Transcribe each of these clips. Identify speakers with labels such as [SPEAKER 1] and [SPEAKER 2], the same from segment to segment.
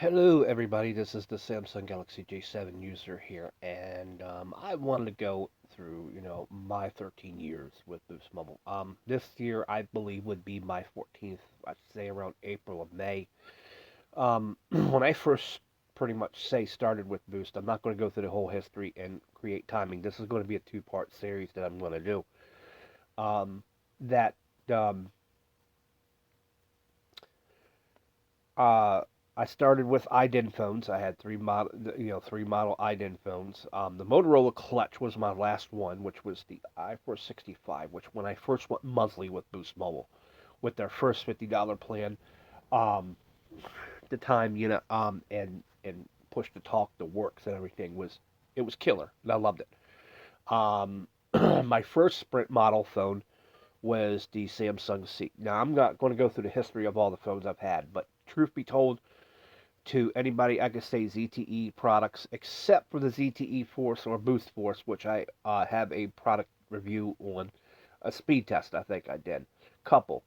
[SPEAKER 1] Hello, everybody. This is the Samsung Galaxy J7 user here, and I wanted to go through, my 13 years with Boost Mobile. This year, I believe, would be my 14th. I'd say around April or May. When I first pretty much say started with Boost, I'm not going to go through the whole history and create timing. This is going to be a two-part series that I'm going to do. Um, that um, Uh, I started with iDen phones. I had three model iDen phones. The Motorola Clutch was my last one, which was the i465, which when I first went monthly with Boost Mobile, with their first $50 plan, um, the time, and push to talk, the works and everything was killer, and I loved it. My first Sprint model phone was the Samsung C. Now I'm not going to go through the history of all the phones I've had, but truth be told, to anybody, I could say ZTE products, except for the ZTE Force or Boost Force, which I have a product review on, a speed test I think I did, couple,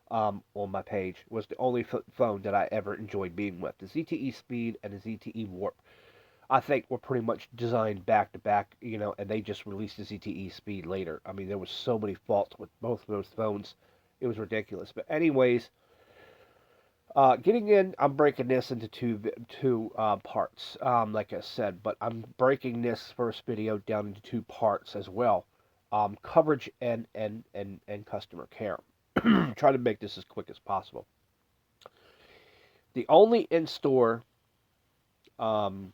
[SPEAKER 1] on my page, was the only phone that I ever enjoyed being with. The ZTE Speed and the ZTE Warp, I think, were pretty much designed back to back, and they just released the ZTE Speed later. I mean, there was so many faults with both of those phones, it was ridiculous. But anyways, getting in, I'm breaking this into two parts, like I said, but I'm breaking this first video down into two parts as well, coverage and customer care. Try to make this as quick as possible. The only in-store um,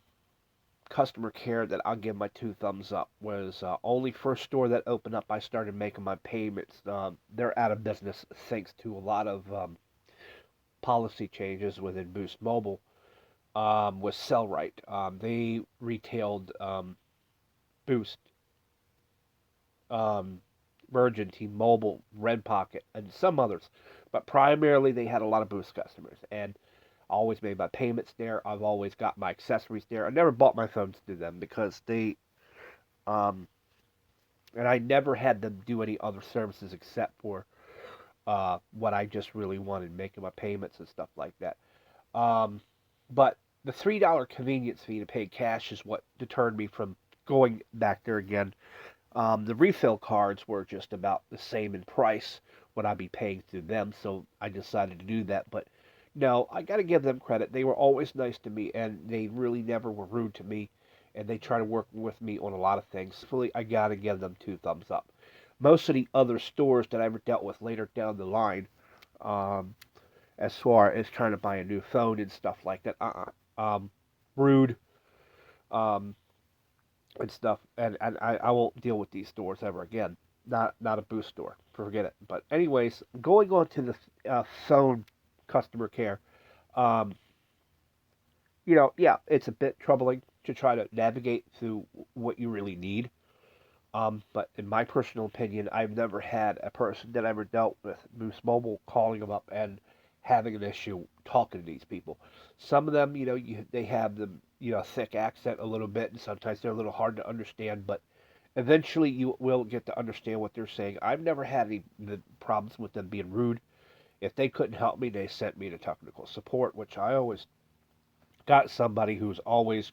[SPEAKER 1] customer care that I'll give my two thumbs up was only first store that opened up. I started making my payments. They're out of business thanks to a lot of policy changes within Boost Mobile. Was Cellrite. They retailed Boost, um, Virgin, T-Mobile, Red Pocket, and some others, but primarily they had a lot of Boost customers. And I always made my payments there. I've always got my accessories there. I never bought my phones through them because um, and I never had them do any other services except for what I just really wanted, making my payments and stuff like that. Um, but the $3 convenience fee to pay cash is what deterred me from going back there again. The refill cards were just about the same in price when I'd be paying through them, so I decided to do that. But no, I got to give them credit. They were always nice to me, and they really never were rude to me, and they try to work with me on a lot of things. Fully, I got to give them two thumbs up. Most of the other stores that I ever dealt with later down the line, um, as far as trying to buy a new phone and stuff like that. Rude, um, and stuff, and I won't deal with these stores ever again. Not a Boost store. Forget it. But anyways, going on to the phone customer care. Um, yeah, it's a bit troubling to try to navigate through what you really need. But in my personal opinion, I've never had a person that I ever dealt with Boost Mobile calling them up and having an issue talking to these people. Some of them, they have the thick accent a little bit, and sometimes they're a little hard to understand. But eventually, you will get to understand what they're saying. I've never had any the problems with them being rude. If they couldn't help me, they sent me to technical support, which I always got somebody who's always,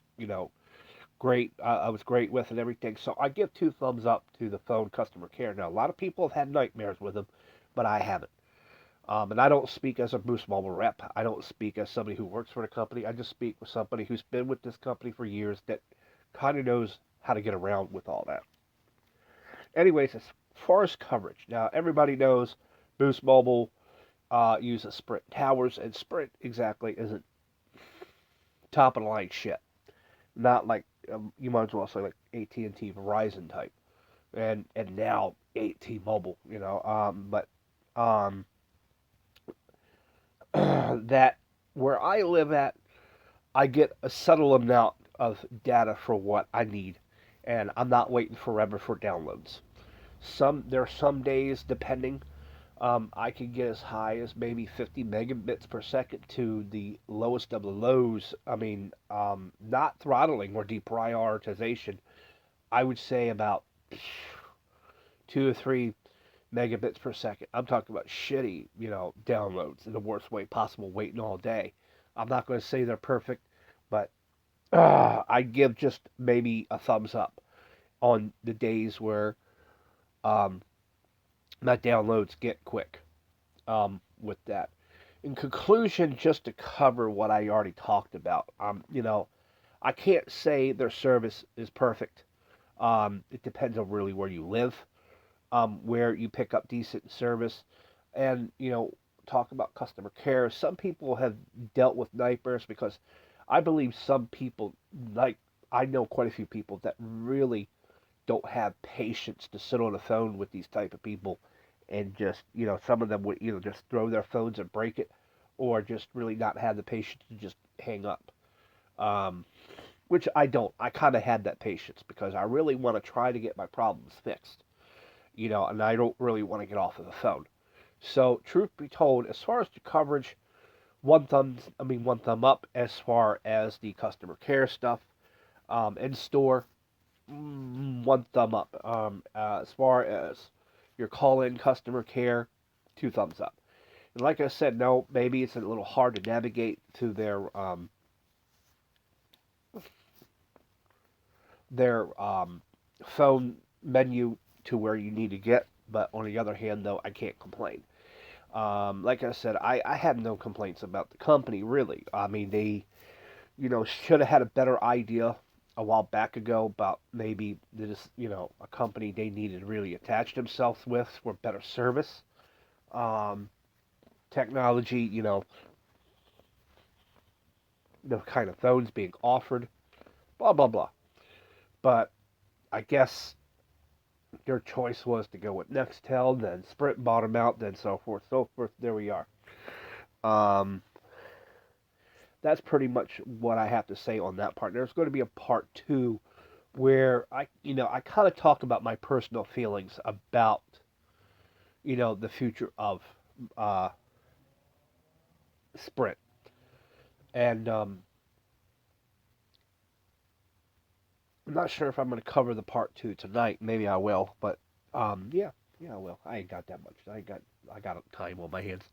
[SPEAKER 1] great. I was great with and everything. So I give two thumbs up to the phone customer care. Now, a lot of people have had nightmares with them, but I haven't. And I don't speak as a Boost Mobile rep. I don't speak as somebody who works for the company. I just speak with somebody who's been with this company for years that kind of knows how to get around with all that. Anyways, as far as coverage, now everybody knows Boost Mobile uses Sprint towers, and Sprint exactly isn't top of the line shit. Not like you might as well say like AT&T Verizon type, and now AT Mobile, but um, that where I live at, I get a subtle amount of data for what I need, and I'm not waiting forever for downloads. There are some days, depending, I can get as high as maybe 50 megabits per second to the lowest of the lows. I mean, not throttling or deprioritization. I would say about 2 or 3 megabits per second. I'm talking about shitty, downloads in the worst way possible, waiting all day. I'm not going to say they're perfect, but I give just maybe a thumbs up on the days where um, my downloads get quick with that. In conclusion, just to cover what I already talked about, I can't say their service is perfect. It depends on really where you live, where you pick up decent service, and talk about customer care. Some people have dealt with nightmares because I believe some people, like I know quite a few people that really don't have patience to sit on the phone with these type of people, and just some of them would either just throw their phones and break it, or just really not have the patience to just hang up. Um, which I don't. I kind of had that patience because I really want to try to get my problems fixed, and I don't really want to get off of the phone. So, truth be told, as far as the coverage, one thumb up as far as the customer care stuff, in store, one thumb up. As far as your call-in customer care, two thumbs up. And like I said, no, maybe it's a little hard to navigate to their phone menu to where you need to get. But on the other hand, though, I can't complain. Like I said, I have no complaints about the company, really. I mean, they, should have had a better idea a while back ago about maybe this, a company they needed to really attach themselves with for better service, um, technology, the kind of phones being offered, blah, blah, blah. But I guess their choice was to go with Nextel, then Sprint bought them out, then so forth, so forth. There we are. Um, that's pretty much what I have to say on that part. There's going to be a part two where I kind of talk about my personal feelings about, the future of uh, Sprint. And I'm not sure if I'm going to cover the part two tonight. Maybe I will, but yeah, I will. I ain't got that much. I got time on my hands.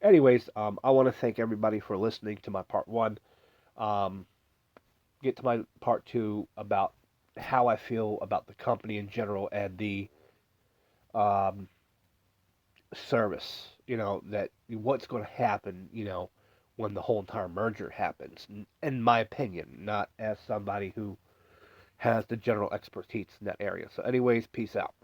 [SPEAKER 1] Anyways, I want to thank everybody for listening to my part one. Um, get to my part two about how I feel about the company in general and the um, service. That what's going to happen. When the whole entire merger happens. In my opinion, not as somebody who has the general expertise in that area. So, anyways, peace out.